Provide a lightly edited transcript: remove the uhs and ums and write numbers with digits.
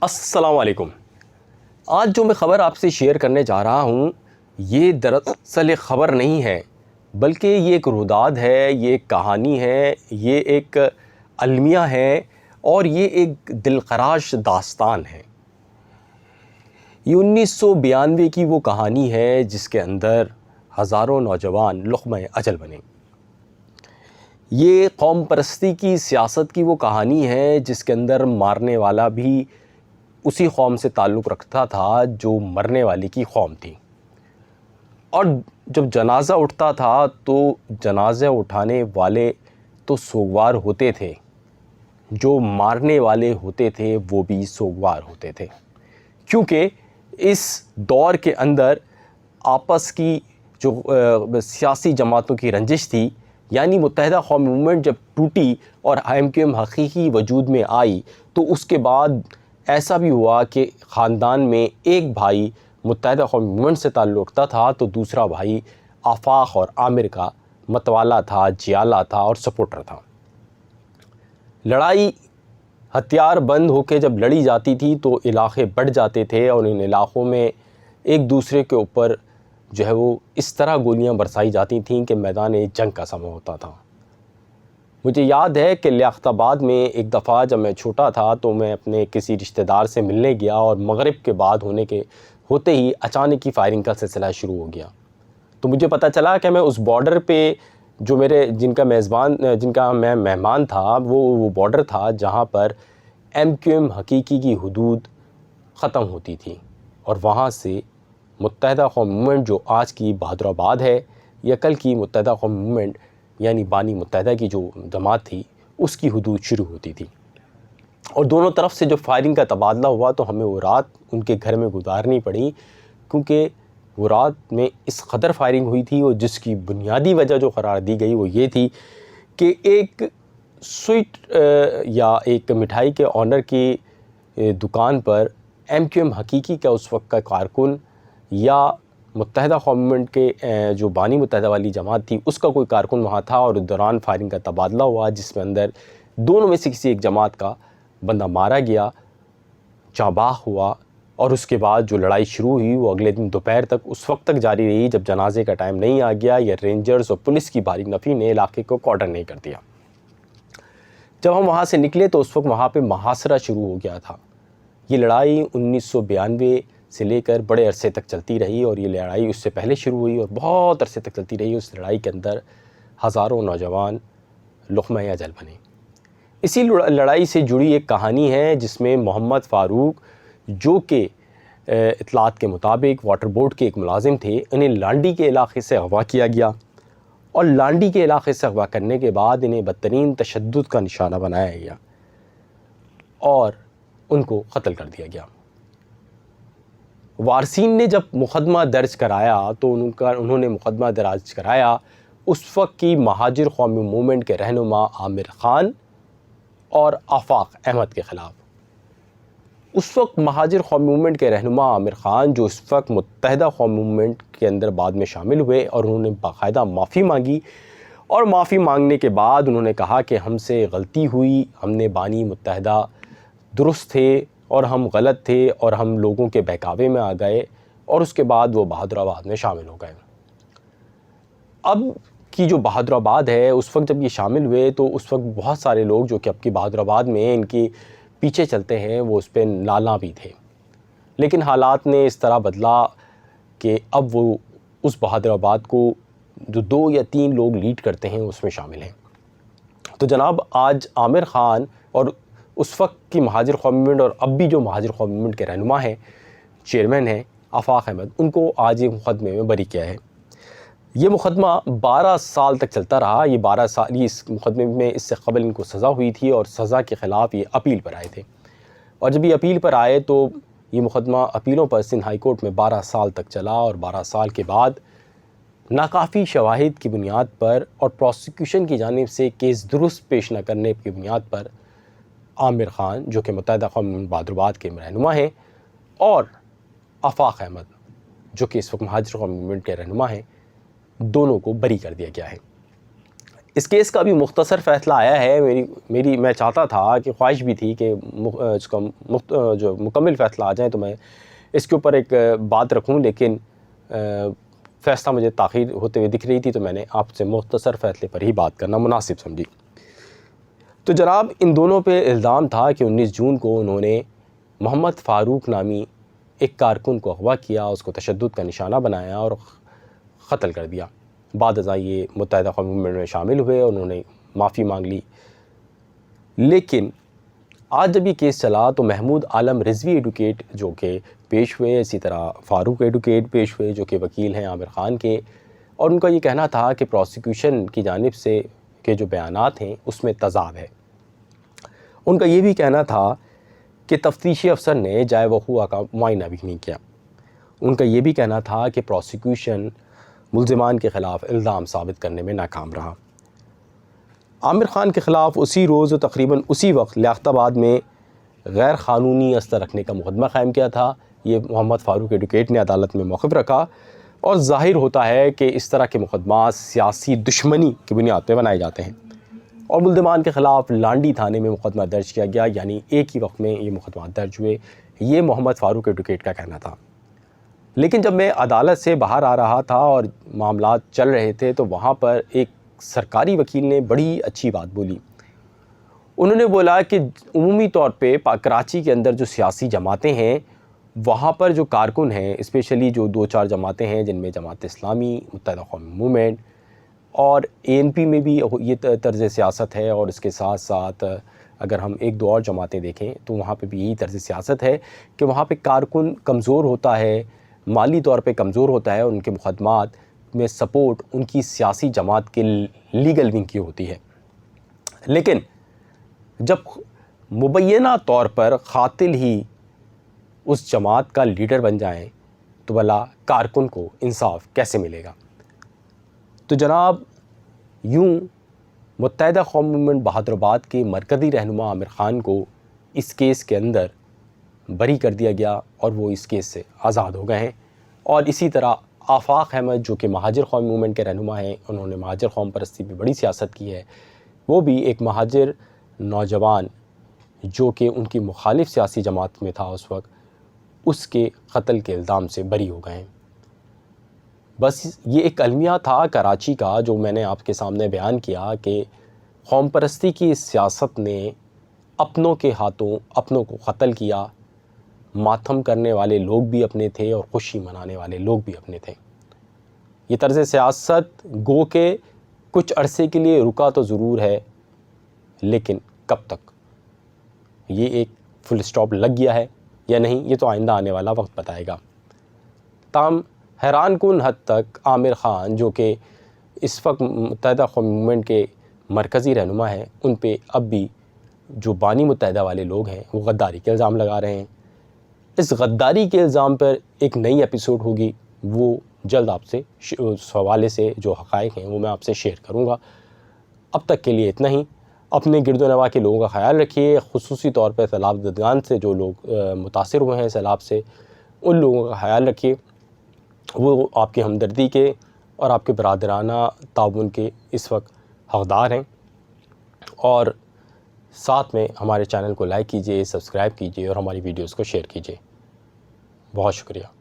السلام علیکم۔ آج جو میں خبر آپ سے شیئر کرنے جا رہا ہوں یہ دراصل ایک خبر نہیں ہے، بلکہ یہ ایک روداد ہے، یہ ایک کہانی ہے، یہ ایک المیہ ہے اور یہ ایک دلخراش داستان ہے۔ یہ 1992 کی وہ کہانی ہے جس کے اندر ہزاروں نوجوان لقمہ اجل بنے۔ یہ قوم پرستی کی سیاست کی وہ کہانی ہے جس کے اندر مارنے والا بھی اسی قوم سے تعلق رکھتا تھا جو مرنے والی کی قوم تھی، اور جب جنازہ اٹھتا تھا تو جنازہ اٹھانے والے تو سوگوار ہوتے تھے، جو مارنے والے ہوتے تھے وہ بھی سوگوار ہوتے تھے، کیونکہ اس دور کے اندر آپس کی جو سیاسی جماعتوں کی رنجش تھی، یعنی متحدہ قومی موومنٹ جب ٹوٹی اور MQM حقیقی وجود میں آئی تو اس کے بعد ایسا بھی ہوا کہ خاندان میں ایک بھائی متحدہ قومی موومنٹ سے تعلق رکھتا تھا تو دوسرا بھائی آفاق اور عامر کا متوالا تھا، جیالہ تھا اور سپورٹر تھا۔ لڑائی ہتھیار بند ہو کے جب لڑی جاتی تھی تو علاقے بڑھ جاتے تھے اور ان علاقوں میں ایک دوسرے کے اوپر جو ہے وہ اس طرح گولیاں برسائی جاتی تھیں کہ میدان جنگ کا سماں ہوتا تھا۔ مجھے یاد ہے کہ لیاقت آباد میں ایک دفعہ جب میں چھوٹا تھا تو میں اپنے کسی رشتہ دار سے ملنے گیا اور مغرب کے بعد ہوتے ہی اچانک ہی فائرنگ کا سلسلہ شروع ہو گیا۔ تو مجھے پتہ چلا کہ میں اس بارڈر پہ جو جن کا میں مہمان تھا وہ بارڈر تھا جہاں پر MQM حقیقی کی حدود ختم ہوتی تھی، اور وہاں سے متحدہ قومی موومنٹ جو آج کی بہادر آباد ہے یا کل کی متحدہ قومی موومنٹ یعنی بانی متحدہ کی جو جماعت تھی اس کی حدود شروع ہوتی تھی، اور دونوں طرف سے جو فائرنگ کا تبادلہ ہوا تو ہمیں وہ رات ان کے گھر میں گزارنی پڑی، کیونکہ وہ رات میں اس قدر فائرنگ ہوئی تھی، اور جس کی بنیادی وجہ جو قرار دی گئی وہ یہ تھی کہ ایک سویٹ یا ایک مٹھائی کے آنر کی دکان پر MQM حقیقی کا اس وقت کا کارکن یا متحدہ قومی موومنٹ کے جو بانی متحدہ والی جماعت تھی اس کا کوئی کارکن وہاں تھا، اور دوران فائرنگ کا تبادلہ ہوا جس میں اندر دونوں میں سے کسی ایک جماعت کا بندہ مارا گیا، جاں بحق ہوا، اور اس کے بعد جو لڑائی شروع ہوئی وہ اگلے دن دوپہر تک اس وقت تک جاری رہی جب جنازے کا ٹائم نہیں آ گیا یا رینجرز اور پولیس کی بھاری نفری نے علاقے کو کارڈن نہیں کر دیا۔ جب ہم وہاں سے نکلے تو اس وقت وہاں پہ محاصرہ شروع ہو گیا تھا۔ یہ لڑائی 1992 سے لے کر بڑے عرصے تک چلتی رہی، اور یہ لڑائی اس سے پہلے شروع ہوئی اور بہت عرصے تک چلتی رہی۔ اس لڑائی کے اندر ہزاروں نوجوان لقمہ اجل بنے۔ اسی لڑائی سے جڑی ایک کہانی ہے جس میں محمد فاروق جو کہ اطلاعات کے مطابق واٹر بورڈ کے ایک ملازم تھے، انہیں لانڈی کے علاقے سے اغوا کیا گیا، اور لانڈی کے علاقے سے اغوا کرنے کے بعد انہیں بدترین تشدد کا نشانہ بنایا گیا اور ان کو قتل کر دیا گیا۔ وارثین نے جب مقدمہ درج کرایا تو انہوں نے مقدمہ درج کرایا اس وقت کی مہاجر قومی موومنٹ کے رہنما عامر خان اور آفاق احمد کے خلاف۔ اس وقت مہاجر قومی موومنٹ کے رہنما عامر خان جو اس وقت متحدہ قومی موومنٹ کے اندر بعد میں شامل ہوئے، اور انہوں نے باقاعدہ معافی مانگی، اور معافی مانگنے کے بعد انہوں نے کہا کہ ہم سے غلطی ہوئی، ہم نے بانی متحدہ درست تھے اور ہم غلط تھے اور ہم لوگوں کے بہکاوے میں آ گئے، اور اس کے بعد وہ بہادر آباد میں شامل ہو گئے۔ اب کی جو بہادر آباد ہے اس وقت جب یہ شامل ہوئے تو اس وقت بہت سارے لوگ جو کہ اب کی بہادر آباد میں ان کی پیچھے چلتے ہیں وہ اس پہ نالاں بھی تھے، لیکن حالات نے اس طرح بدلا کہ اب وہ اس بہادر آباد کو جو 2 یا 3 لوگ لیڈ کرتے ہیں اس میں شامل ہیں۔ تو جناب آج عامر خان اور اس وقت کی مہاجر قومی موومنٹ اور اب بھی جو مہاجر قومی موومنٹ کے رہنما ہیں، چیئرمین ہیں آفاق احمد، ان کو آج ایک مقدمے میں بری کیا ہے۔ یہ مقدمہ 12 سال تک چلتا رہا۔ یہ 12 سال اس مقدمے میں اس سے قبل ان کو سزا ہوئی تھی، اور سزا کے خلاف یہ اپیل پر آئے تھے، اور جب یہ اپیل پر آئے تو یہ مقدمہ اپیلوں پر سندھ ہائی کورٹ میں 12 سال تک چلا، اور 12 سال کے بعد ناکافی شواہد کی بنیاد پر اور پروسیکیوشن کی جانب سے کیس درست پیش نہ کرنے کی بنیاد پر عامر خان جو کہ متحدہ قومی بہادر آباد کے رہنما ہیں، اور آفاق احمد جو کہ اس وقت مہاجر قومی موومنٹ کے رہنما ہیں، دونوں کو بری کر دیا گیا ہے۔ اس کیس کا بھی مختصر فیصلہ آیا ہے. میری میں چاہتا تھا کہ خواہش بھی تھی کہ اس کا جو مکمل فیصلہ آ جائیں تو میں اس کے اوپر ایک بات رکھوں، لیکن فیصلہ مجھے تاخیر ہوتے ہوئے دکھ رہی تھی تو میں نے آپ سے مختصر فیصلے پر ہی بات کرنا مناسب سمجھی. تو جناب ان دونوں پہ الزام تھا کہ 19 جون کو انہوں نے محمد فاروق نامی ایک کارکن کو اغوا کیا، اس کو تشدد کا نشانہ بنایا اور قتل کر دیا. بعد ازاں یہ متحدہ قومی موومنٹ میں شامل ہوئے، انہوں نے معافی مانگ لی. لیکن آج جب یہ کیس چلا تو محمود عالم رضوی ایڈوکیٹ جو کہ پیش ہوئے، اسی طرح فاروق ایڈوکیٹ پیش ہوئے جو کہ وکیل ہیں عامر خان کے، اور ان کا یہ کہنا تھا کہ پروسیکیوشن کی جانب سے کے جو بیانات ہیں اس میں تضاد ہے. ان کا یہ بھی کہنا تھا کہ تفتیشی افسر نے جائے وقوع کا معائنہ بھی نہیں کیا. ان کا یہ بھی کہنا تھا کہ پروسیکیوشن ملزمان کے خلاف الزام ثابت کرنے میں ناکام رہا. عامر خان کے خلاف اسی روز و تقریباً اسی وقت لیاقت آباد میں غیر قانونی اسلحہ رکھنے کا مقدمہ قائم کیا تھا. یہ محمد فاروق ایڈوکیٹ نے عدالت میں موقف رکھا، اور ظاہر ہوتا ہے کہ اس طرح کے مقدمات سیاسی دشمنی کی بنیاد پہ بنائے جاتے ہیں، اور ملزمان کے خلاف لانڈی تھانے میں مقدمہ درج کیا گیا، یعنی ایک ہی وقت میں یہ مقدمات درج ہوئے. یہ محمد فاروق ایڈوکیٹ کا کہنا تھا. لیکن جب میں عدالت سے باہر آ رہا تھا اور معاملات چل رہے تھے تو وہاں پر ایک سرکاری وکیل نے بڑی اچھی بات بولی. انہوں نے بولا کہ عمومی طور پہ کراچی کے اندر جو سیاسی جماعتیں ہیں وہاں پر جو کارکن ہیں، اسپیشلی جو 2-4 جماعتیں ہیں جن میں جماعت اسلامی، متحدہ قومی موومنٹ اور ANP میں بھی یہ طرز سیاست ہے، اور اس کے ساتھ ساتھ اگر ہم 1-2 اور جماعتیں دیکھیں تو وہاں پہ بھی یہی طرز سیاست ہے کہ وہاں پہ کارکن کمزور ہوتا ہے، مالی طور پہ کمزور ہوتا ہے، ان کے مقدمات میں سپورٹ ان کی سیاسی جماعت کے لیگل ونگ کی ہوتی ہے. لیکن جب مبینہ طور پر قاتل ہی اس جماعت کا لیڈر بن جائیں تو بھلا کارکن کو انصاف کیسے ملے گا؟ تو جناب یوں متحدہ قومی موومنٹ بہادر آباد کے مرکزی رہنما عامر خان کو اس کیس کے اندر بری کر دیا گیا اور وہ اس کیس سے آزاد ہو گئے ہیں. اور اسی طرح آفاق احمد جو کہ مہاجر قومی موومنٹ کے رہنما ہیں، انہوں نے مہاجر قوم پرستی پہ بڑی سیاست کی ہے، وہ بھی ایک مہاجر نوجوان جو کہ ان کی مخالف سیاسی جماعت میں تھا اس وقت، اس کے قتل کے الزام سے بری ہو گئے ہیں. بس یہ ایک المیہ تھا کراچی کا جو میں نے آپ کے سامنے بیان کیا کہ قوم پرستی کی اس سیاست نے اپنوں کے ہاتھوں اپنوں کو قتل کیا. ماتم کرنے والے لوگ بھی اپنے تھے اور خوشی منانے والے لوگ بھی اپنے تھے. یہ طرز سیاست گو کہ کچھ عرصے کے لیے رکا تو ضرور ہے، لیکن کب تک؟ یہ ایک فل سٹاپ لگ گیا ہے یا نہیں، یہ تو آئندہ آنے والا وقت بتائے گا. تاہم حیران کن حد تک عامر خان جو کہ اس وقت متحدہ قومی موومنٹ کے مرکزی رہنما ہیں، ان پہ اب بھی جو بانی متحدہ والے لوگ ہیں وہ غداری کے الزام لگا رہے ہیں. اس غداری کے الزام پر ایک نئی ایپیسوڈ ہوگی، وہ جلد آپ سے اس حوالے سے جو حقائق ہیں وہ میں آپ سے شیئر کروں گا. اب تک کے لیے اتنا ہی. اپنے گرد و نواح کے لوگوں کا خیال رکھیے، خصوصی طور پہ سیلاب زدگان سے جو لوگ متاثر ہوئے ہیں سیلاب سے، ان لوگوں کا خیال رکھیے. وہ آپ کی ہمدردی کے اور آپ کے برادرانہ تعاون کے اس وقت حقدار ہیں. اور ساتھ میں ہمارے چینل کو لائک کیجئے، سبسکرائب کیجئے اور ہماری ویڈیوز کو شیئر کیجئے. بہت شکریہ.